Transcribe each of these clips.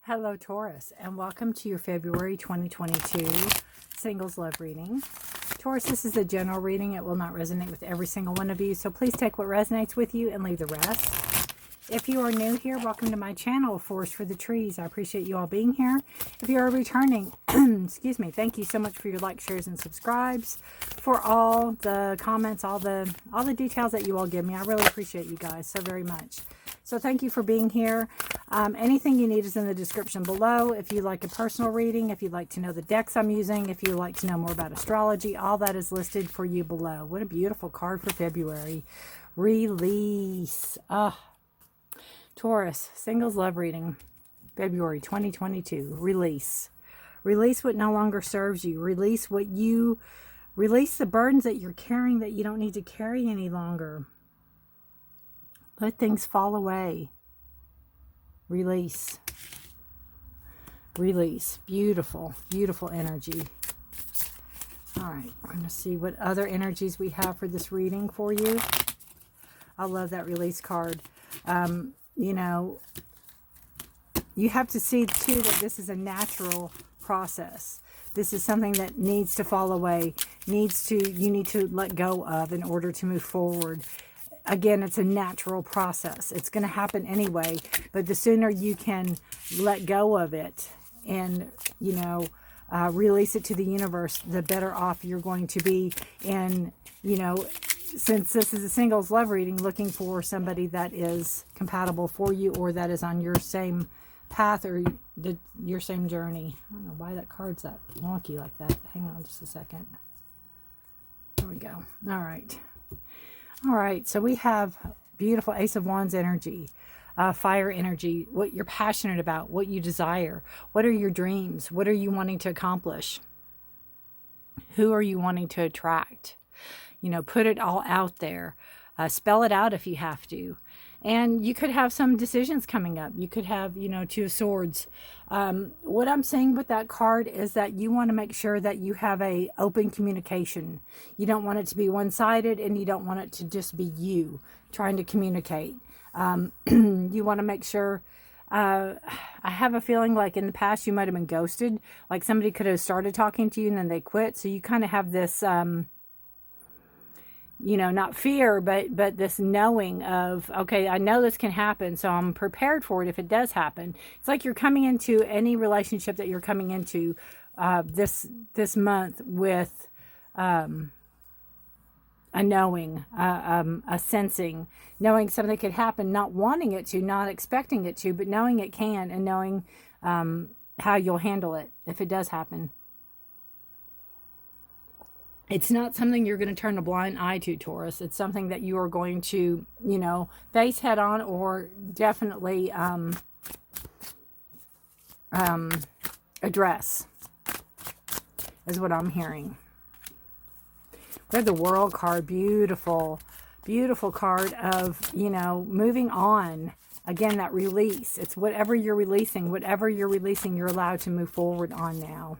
Hello, Taurus, and welcome to your February 2022 Singles Love Reading. Taurus, this is a general reading. It will not resonate with every single one of you, so please take what resonates with you and leave the rest. If you are new here, welcome to my channel, Forest for the Trees. I appreciate you all being here. If you are returning, excuse me, thank you so much for your likes, shares, and subscribes, for all the comments, all the details that you all give me. I really appreciate you guys so very much. So thank you for being here. Anything you need is in the description below. If you'd like a personal reading, if you'd like to know the decks I'm using, if you'd like to know more about astrology, all that is listed for you below. What a beautiful card for February. Release. Taurus, Singles Love Reading, February 2022. Release. Release what no longer serves you. Release the burdens that you're carrying that you don't need to carry any longer. Let things fall away. Release. Release. Beautiful, beautiful energy. All right, we're going to see what other energies we have for this reading for you. I love that release card. You know, you have to see too that this is a natural process. This is something that needs to fall away, you need to let go of in order to move forward. Again, it's a natural process. It's going to happen anyway, but the sooner you can let go of it and, you know, release it to the universe, the better off you're going to be. And, you know, since this is a singles love reading, looking for somebody that is compatible for you or that is on your same path or your same journey. I don't know why that card's that wonky like that. Hang on just a second. There we go. All right. All right. So we have beautiful Ace of Wands energy, fire energy, what you're passionate about, what you desire. What are your dreams? What are you wanting to accomplish? Who are you wanting to attract? You know, put it all out there. Spell it out if you have to. And you could have some decisions coming up. You could have, you know, Two of Swords. What I'm saying with that card is that you want to make sure that you have a open communication. You don't want it to be one-sided, and you don't want it to just be you trying to communicate. You want to make sure... I have a feeling like in the past you might have been ghosted. Like somebody could have started talking to you and then they quit. So you kind of have this... you know, not fear, but this knowing of, okay, I know this can happen, so I'm prepared for it if it does happen. It's like you're coming into any relationship that you're coming into this month with a knowing, a sensing, knowing something could happen, not wanting it to, not expecting it to, but knowing it can, and knowing how you'll handle it if it does happen. It's not something you're going to turn a blind eye to, Taurus. It's something that you are going to, you know, face head on, or definitely address, is what I'm hearing. We have the World card. Beautiful, beautiful card of, you know, moving on. Again, that release. It's whatever you're releasing, you're allowed to move forward on now.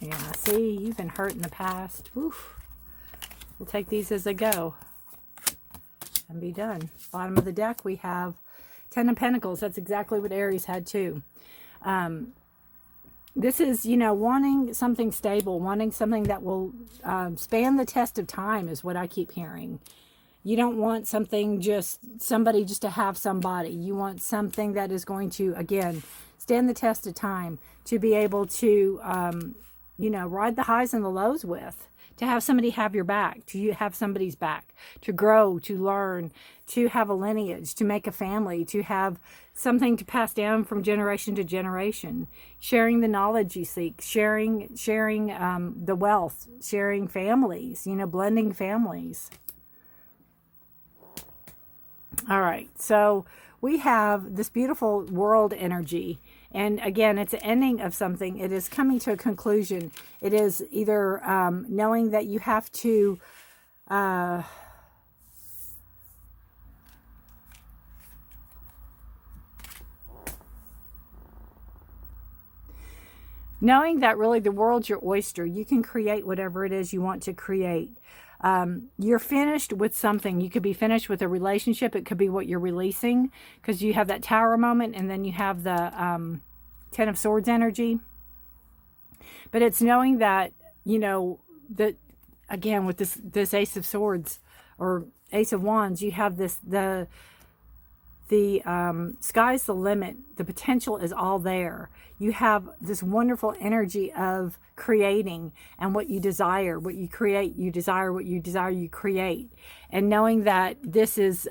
Yeah, see, you've been hurt in the past. Oof. We'll take these as they go and be done. Bottom of the deck, we have Ten of Pentacles. That's exactly what Aries had too. This is, you know, wanting something stable, wanting something that will span the test of time is what I keep hearing. You don't want somebody just to have somebody. You want something that is going to, again, stand the test of time, to be able to... you know, ride the highs and the lows with, to have somebody have your back, to have somebody's back, to grow, to learn, to have a lineage, to make a family, to have something to pass down from generation to generation, sharing the knowledge you seek, sharing the wealth, sharing families, you know, blending families. All right, so we have this beautiful world energy. And again, it's an ending of something. It is coming to a conclusion. It is either knowing that you have to knowing that really the world's your oyster. You can create whatever it is you want to create. You're finished with something. You could be finished with a relationship. It could be what you're releasing, because you have that Tower moment, and then you have the Ten of Swords energy. But it's knowing that, you know, that again with this Ace of Swords or Ace of Wands, you have this the sky's the limit. The potential is all there. You have this wonderful energy of creating, and what you desire, what you create, you desire, what you desire, you create. And knowing that this is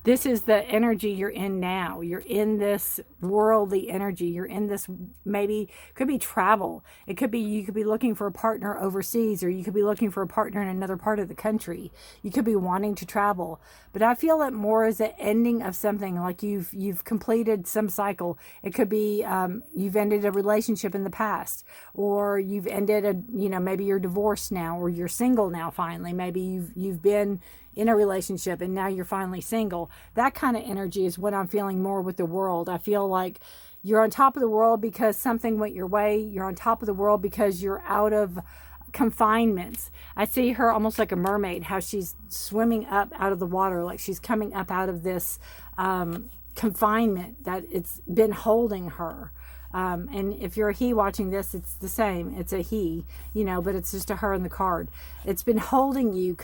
the energy you're in now. You're in this worldly energy. You're in this, maybe, could be travel. It could be, you could be looking for a partner overseas, or you could be looking for a partner in another part of the country. You could be wanting to travel. But I feel it more as an ending of something, like you've completed some cycle. It could be you've ended a relationship in the past, or you've ended maybe you're divorced now, or you're single now finally. Maybe you've been in a relationship and now you're finally single. That kind of energy is what I'm feeling more with the world. I feel like you're on top of the world because something went your way. You're on top of the world because you're out of confinements. I see her almost like a mermaid, how she's swimming up out of the water, like she's coming up out of this confinement that it's been holding her. And if you're a he watching this, it's the same. It's a he, but it's just a her in the card. It's been holding you,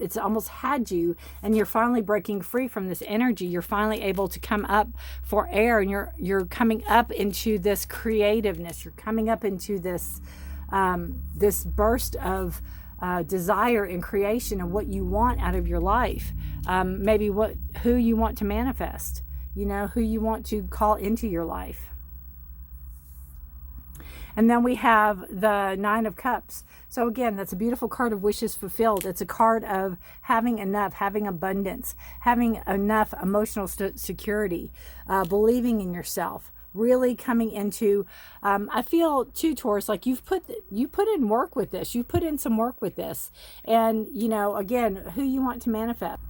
it's almost had you, and you're finally breaking free from this energy. You're finally able to come up for air, and you're coming up into this creativeness. You're coming up into this, this burst of desire and creation of what you want out of your life. Maybe who you want to manifest, who you want to call into your life. And then we have the Nine of Cups. So again, that's a beautiful card of wishes fulfilled. It's a card of having enough, having abundance, having enough emotional security, believing in yourself, really coming into, I feel too, Taurus, like you put in work with this. You put in some work with this. And, again, who you want to manifest.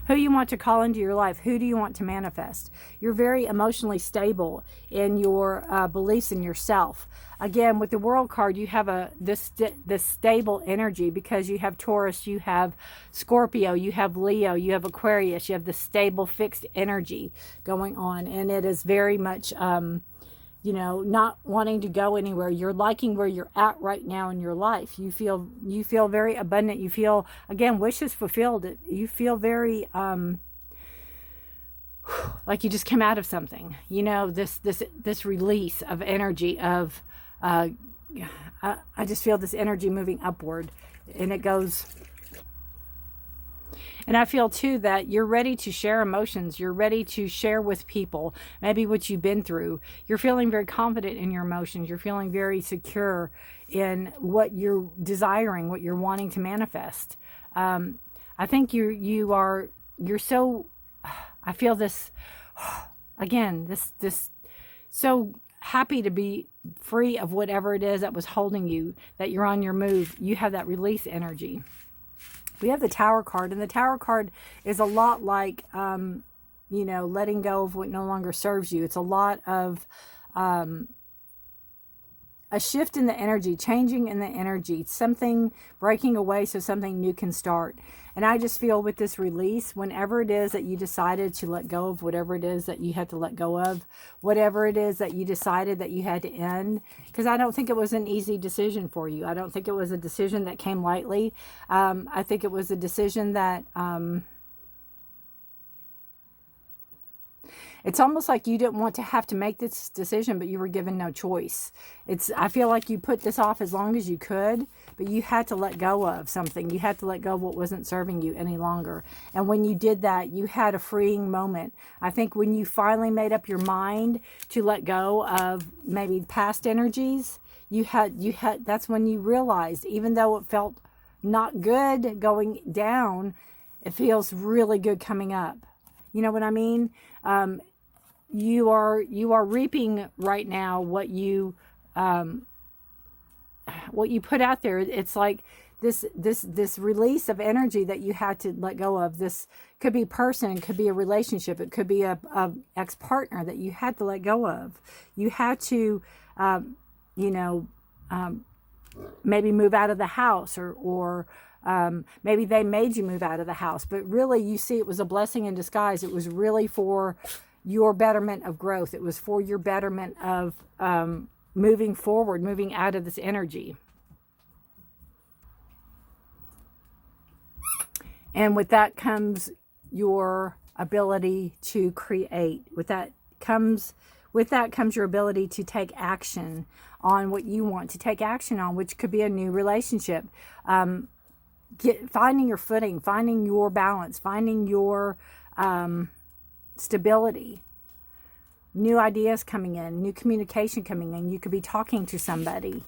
Who you want to call into your life. Who do you want to manifest? You're very emotionally stable in your beliefs in yourself. Again, with the World card, you have this stable energy, because you have Taurus, you have Scorpio, you have Leo, you have Aquarius. You have the stable, fixed energy going on. And it is very much, not wanting to go anywhere. You're liking where you're at right now in your life. You feel very abundant. You feel, again, wishes fulfilled. You feel very like you just came out of something. This release of energy of I just feel this energy moving upward, and it goes. And I feel too that you're ready to share emotions. You're ready to share with people maybe what you've been through. You're feeling very confident in your emotions. You're feeling very secure in what you're desiring, what you're wanting to manifest. I think you're so, I feel this, again, this so happy to be free of whatever it is that was holding you, that you're on your move. You have that release energy. We have the Tower card, and the Tower card is a lot like, letting go of what no longer serves you. It's a lot of a shift in the energy, changing in the energy, something breaking away so something new can start. And I just feel with this release, whenever it is that you decided to let go of whatever it is that you had to let go of, whatever it is that you decided that you had to end, because I don't think it was an easy decision for you. I don't think it was a decision that came lightly. I think it was a decision that it's almost like you didn't want to have to make this decision, but you were given no choice. I feel like you put this off as long as you could, but you had to let go of something. You had to let go of what wasn't serving you any longer. And when you did that, you had a freeing moment. I think when you finally made up your mind to let go of maybe past energies, that's when you realized, even though it felt not good going down, it feels really good coming up. You know what I mean? You are reaping right now what you put out there. It's like this release of energy that you had to let go of. This could be a person, it could be a relationship, it could be a ex-partner that you had to let go of. You had to maybe move out of the house, or maybe they made you move out of the house. But really, you see, it was a blessing in disguise. It was really for your betterment of growth. It was for your betterment of moving forward, moving out of this energy. And with that comes your ability to create. With that comes your ability to take action on what you want to take action on, which could be a new relationship. Finding your footing, finding your balance, finding your stability. New ideas coming in, new communication coming in. You could be talking to somebody.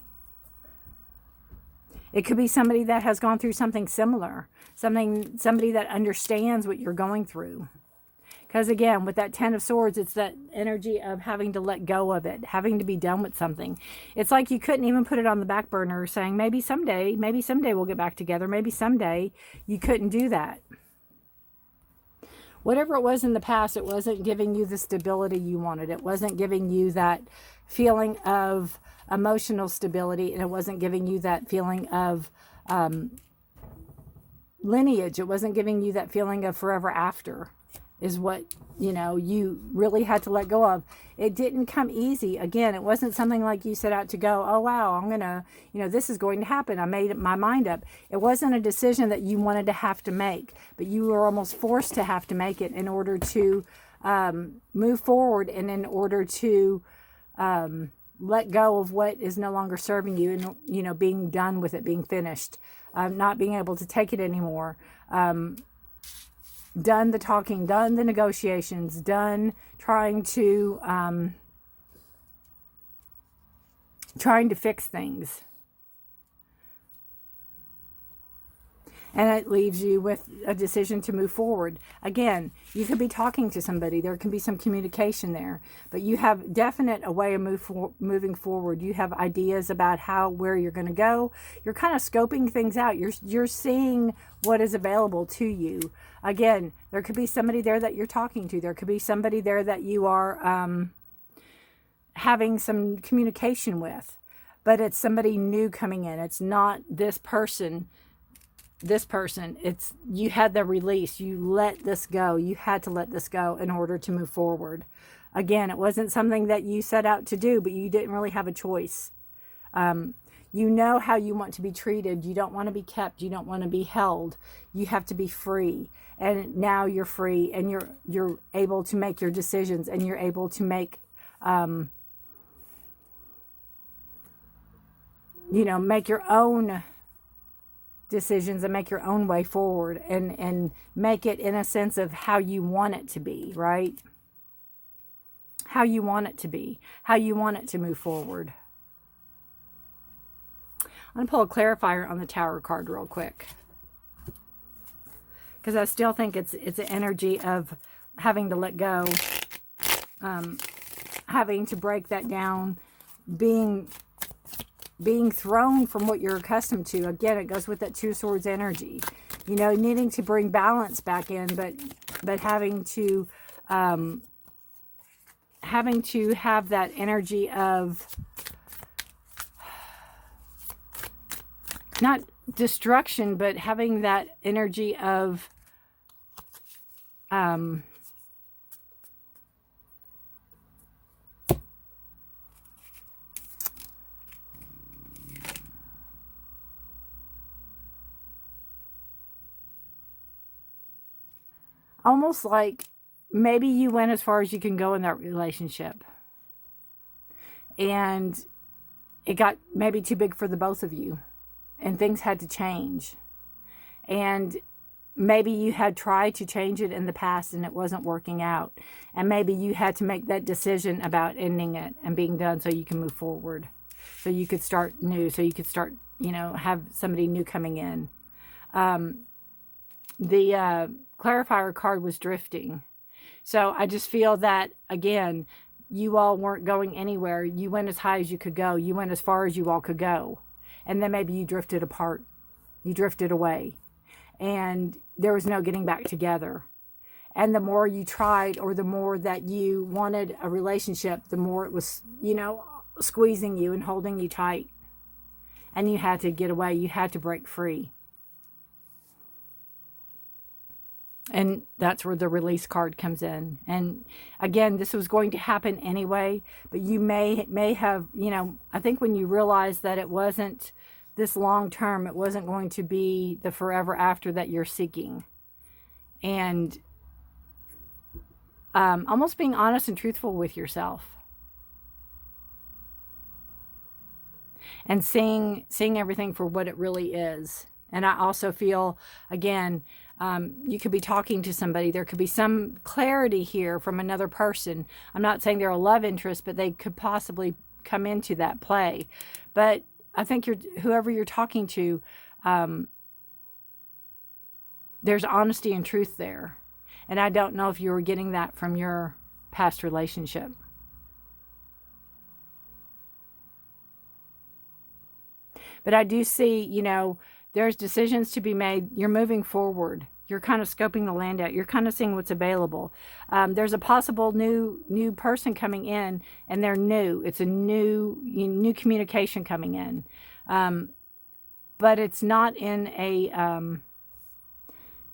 It could be somebody that has gone through something similar, somebody that understands what you're going through. Because again, with that Ten of Swords, it's that energy of having to let go of it, having to be done with something. It's like you couldn't even put it on the back burner, saying maybe someday we'll get back together. Maybe someday. You couldn't do that. Whatever it was in the past, it wasn't giving you the stability you wanted. It wasn't giving you that feeling of emotional stability, and it wasn't giving you that feeling of lineage. It wasn't giving you that feeling of forever after, is what, you really had to let go of. It didn't come easy. Again, it wasn't something like you set out to go, oh wow, I'm gonna, this is going to happen. I made my mind up. It wasn't a decision that you wanted to have to make, but you were almost forced to have to make it in order to move forward, and in order to let go of what is no longer serving you, and being done with it, being finished, not being able to take it anymore. Done the talking, done the negotiations, done trying to fix things. And it leaves you with a decision to move forward. Again, you could be talking to somebody. There can be some communication there. But you have definite a way of moving forward. You have ideas about where you're going to go. You're kind of scoping things out. You're seeing what is available to you. Again, there could be somebody there that you're talking to. There could be somebody there that you are having some communication with. But it's somebody new coming in. It's not this person. It's you had the release. You let this go. You had to let this go in order to move forward. Again, it wasn't something that you set out to do, but you didn't really have a choice. You know how you want to be treated. You don't want to be kept. You don't want to be held. You have to be free. And now you're free, and you're able to make your decisions, and you're able to make make your own decisions, and make your own way forward, and make it in a sense of how you want it to be, right? How you want it to be, how you want it to move forward. I'm going to pull a clarifier on the Tower card real quick, because I still think it's an energy of having to let go, having to break that down, being thrown from what you're accustomed to. Again, it goes with that Two Swords energy. Needing to bring balance back in, but having to have that energy of not destruction, but having that energy of almost like maybe you went as far as you can go in that relationship, and it got maybe too big for the both of you, and things had to change. And maybe you had tried to change it in the past and it wasn't working out. And maybe you had to make that decision about ending it and being done so you can move forward. So you could start new. So you could start, have somebody new coming in. The clarifier card was drifting. So I just feel that, again, you all weren't going anywhere. You went as high as you could go. You went as far as you all could go. And then maybe you drifted apart. You drifted away. And there was no getting back together. And the more you tried, or the more that you wanted a relationship, the more it was, squeezing you and holding you tight. and you had to get away. You had to break free. And that's where the release card comes in. And again, this was going to happen anyway, but you may have, you know, I think when you realize that it wasn't this long term, it wasn't going to be the forever after that you're seeking. And almost being honest and truthful with yourself. And seeing everything for what it really is. And I also feel, again, you could be talking to somebody. There could be some clarity here from another person. I'm not saying they're a love interest, but they could possibly come into that play. But I think whoever you're talking to, there's honesty and truth there. And I don't know if you were getting that from your past relationship. But I do see, you know, there's decisions to be made. You're moving forward. You're kind of scoping the land out. You're kind of seeing what's available. There's a possible new person coming in, and they're new. It's a new communication coming in. But it's not in a...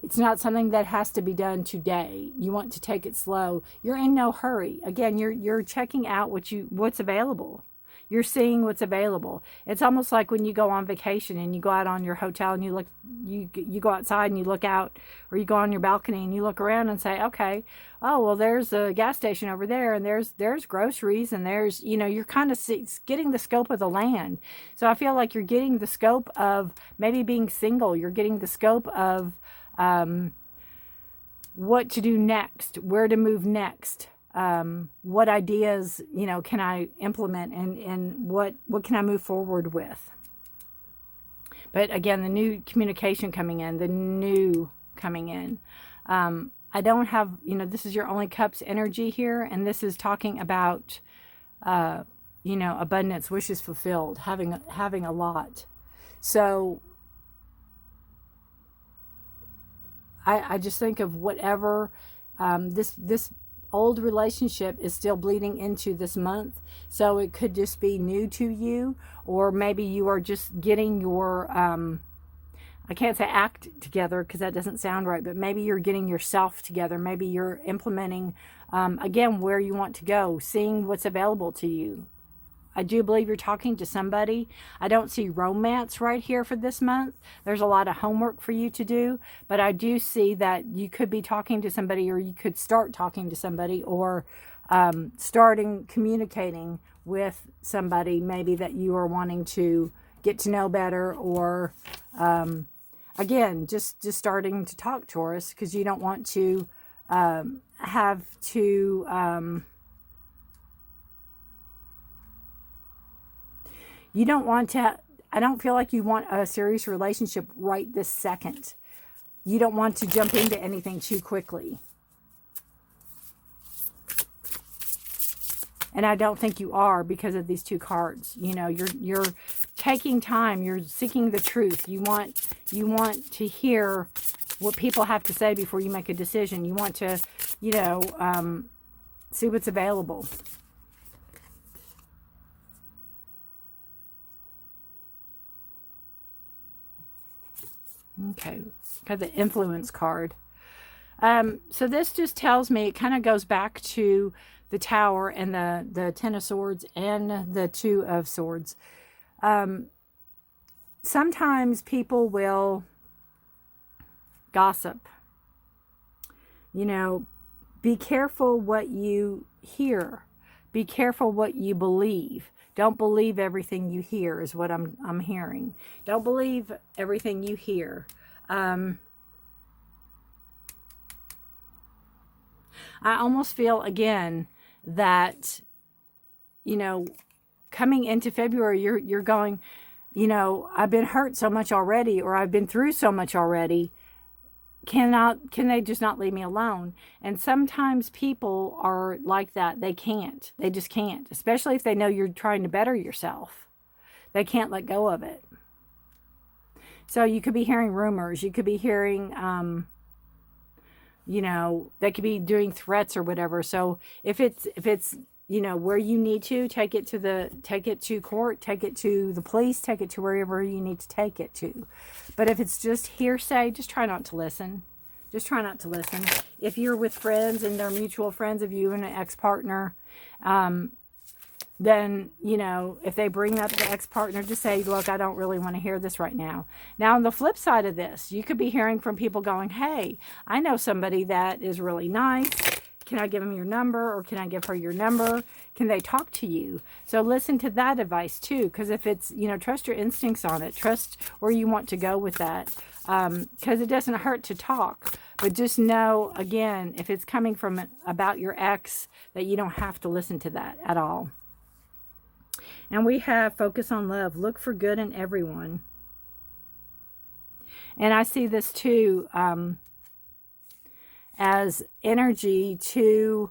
it's not something that has to be done today. You want to take it slow. You're in no hurry. Again, you're checking out what's available. You're seeing what's available. It's almost like when you go on vacation and you go out on your hotel and you go outside and you look out, or you go on your balcony and you look around and say, okay, oh, well, there's a gas station over there, and there's groceries, and there's, you know, you're kind of getting the scope of the land. So I feel like you're getting the scope of maybe being single. You're getting the scope of what to do next, where to move next. What ideas, you know, can I implement, and what can I move forward with? But again, the new communication coming in, the new coming in. I don't have, you know, this is your only cups energy here. And this is talking about, you know, abundance, wishes fulfilled, having a lot. So I just think of whatever, this old relationship is still bleeding into this month. So it could just be new to you, or maybe you are just getting your, I can't say act together because that doesn't sound right, but maybe you're getting yourself together. Maybe you're implementing, again, where you want to go, seeing what's available to you. I do believe you're talking to somebody. I don't see romance right here for this month. There's a lot of homework for you to do, but I do see that you could be talking to somebody, or you could start talking to somebody, or starting communicating with somebody maybe that you are wanting to get to know better, or again, just starting to talk, Taurus, because you don't want to have to... you don't want to, I don't feel like you want a serious relationship right this second. You don't want to jump into anything too quickly. And I don't think you are, because of these two cards. You know, you're taking time, you're seeking the truth. You want to hear what people have to say before you make a decision. You want to, you know, see what's available. Okay, got the influence card. So this just tells me, it kind of goes back to the Tower and the Ten of Swords and the Two of Swords. Sometimes people will gossip. You know, be careful what you hear. Be careful what you believe. Don't believe everything you hear is what I'm hearing. Don't believe everything you hear. I almost feel, again, that, you know, coming into February, you're going, you know, I've been hurt so much already, or I've been through so much already. Can they just not leave me alone? And sometimes people are like that. They can't. They just can't. Especially if they know you're trying to better yourself. They can't let go of it. So you could be hearing rumors. You could be hearing, you know, they could be doing threats or whatever. So if it's, you know, where you need to take it to court, take it to the police, take it to wherever you need to take it to. But if it's just hearsay, just try not to listen. Just try not to listen. If you're with friends and they're mutual friends of you and an ex-partner, then, you know, if they bring up the ex-partner, just say, look, I don't really want to hear this right now. Now, on the flip side of this, you could be hearing from people going, hey, I know somebody that is really nice. Can I give them your number, or can I give her your number? Can they talk to you? So listen to that advice too, because if it's, you know, trust your instincts on it. Trust where you want to go with that, because it doesn't hurt to talk. But just know, again, if it's coming from about your ex, that you don't have to listen to that at all. And we have focus on love. Look for good in everyone. And I see this too, as energy to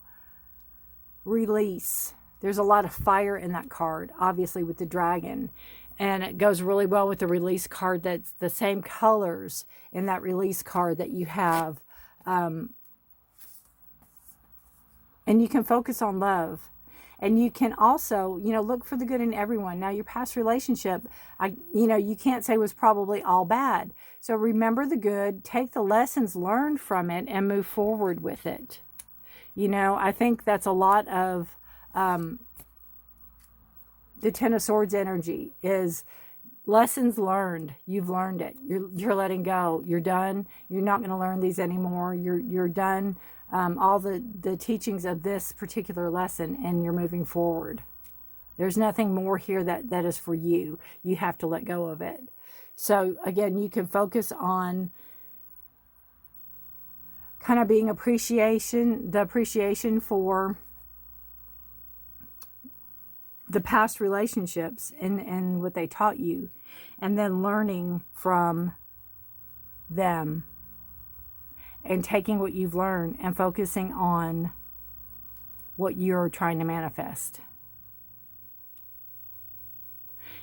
release. There's a lot of fire in that card, obviously, with the dragon. And it goes really well with the release card. That's the same colors in that release card that you have. And you can focus on love. And you can also, you know, look for the good in everyone. Now, your past relationship, you know, you can't say was probably all bad. So remember the good, take the lessons learned from it, and move forward with it. You know, I think that's a lot of the Ten of Swords energy is lessons learned. You've learned it. You're letting go. You're done. You're not going to learn these anymore. You're done. All the teachings of this particular lesson, and you're moving forward. There's nothing more here that is for you. You have to let go of it. So again, you can focus on kind of being the appreciation for the past relationships and what they taught you, and then learning from them. And taking what you've learned and focusing on what you're trying to manifest.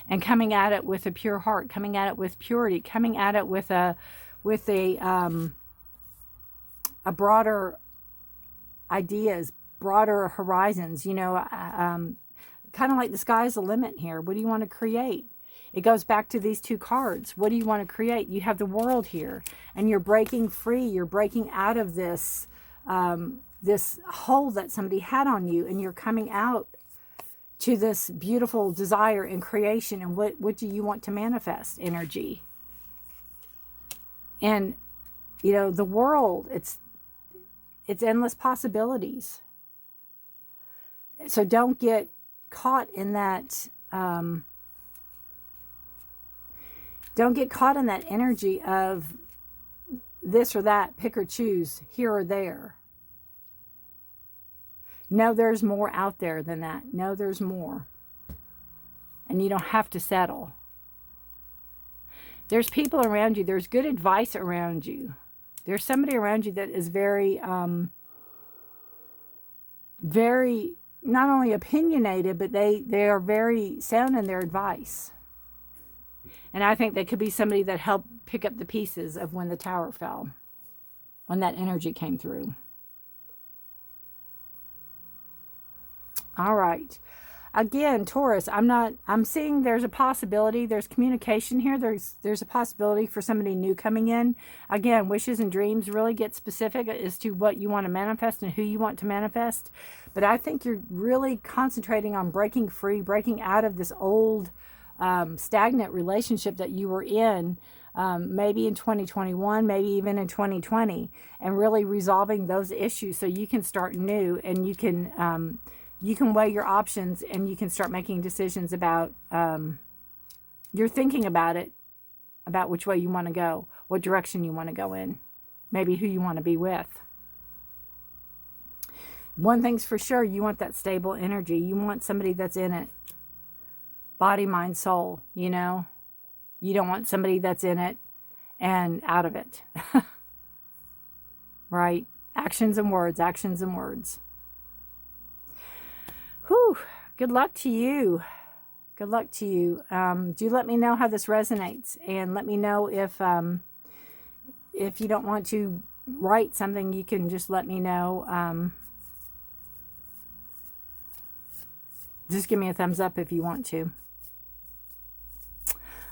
And coming at it with a pure heart, coming at it with purity, coming at it with a broader ideas, broader horizons, you know, kind of like the sky's the limit here. What do you want to create? It goes back to these two cards. What do you want to create? You have the world here, and you're breaking free. You're breaking out of this this hold that somebody had on you, and you're coming out to this beautiful desire and creation. And what do you want to manifest? Energy. And, you know, the world, it's endless possibilities. So don't get caught in that... don't get caught in that energy of this or that, pick or choose, here or there. No, there's more out there than that. No, there's more. And you don't have to settle. There's people around you. There's good advice around you. There's somebody around you that is very, very, not only opinionated, but they are very sound in their advice. And I think they could be somebody that helped pick up the pieces of when the tower fell, when that energy came through. All right. Again, Taurus, I'm seeing there's a possibility. There's communication here. There's a possibility for somebody new coming in. Again, wishes and dreams, really get specific as to what you want to manifest and who you want to manifest. But I think you're really concentrating on breaking free, breaking out of this old stagnant relationship that you were in, maybe in 2021, maybe even in 2020, and really resolving those issues so you can start new, and you can weigh your options, and you can start making decisions about, you're thinking about it, about which way you want to go, what direction you want to go in, maybe who you want to be with. One thing's for sure, you want that stable energy. You want somebody that's in it. Body, mind, soul, you know. You don't want somebody that's in it and out of it. Right? Actions and words, actions and words. Whew. Good luck to you. Good luck to you. Do let me know how this resonates, and let me know if you don't want to write something, you can just let me know. Just give me a thumbs up if you want to.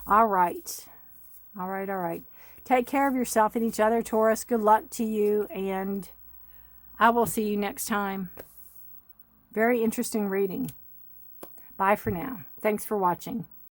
All right. All right, all right. Take care of yourself and each other, Taurus. Good luck to you, and I will see you next time. Very interesting reading. Bye for now. Thanks for watching.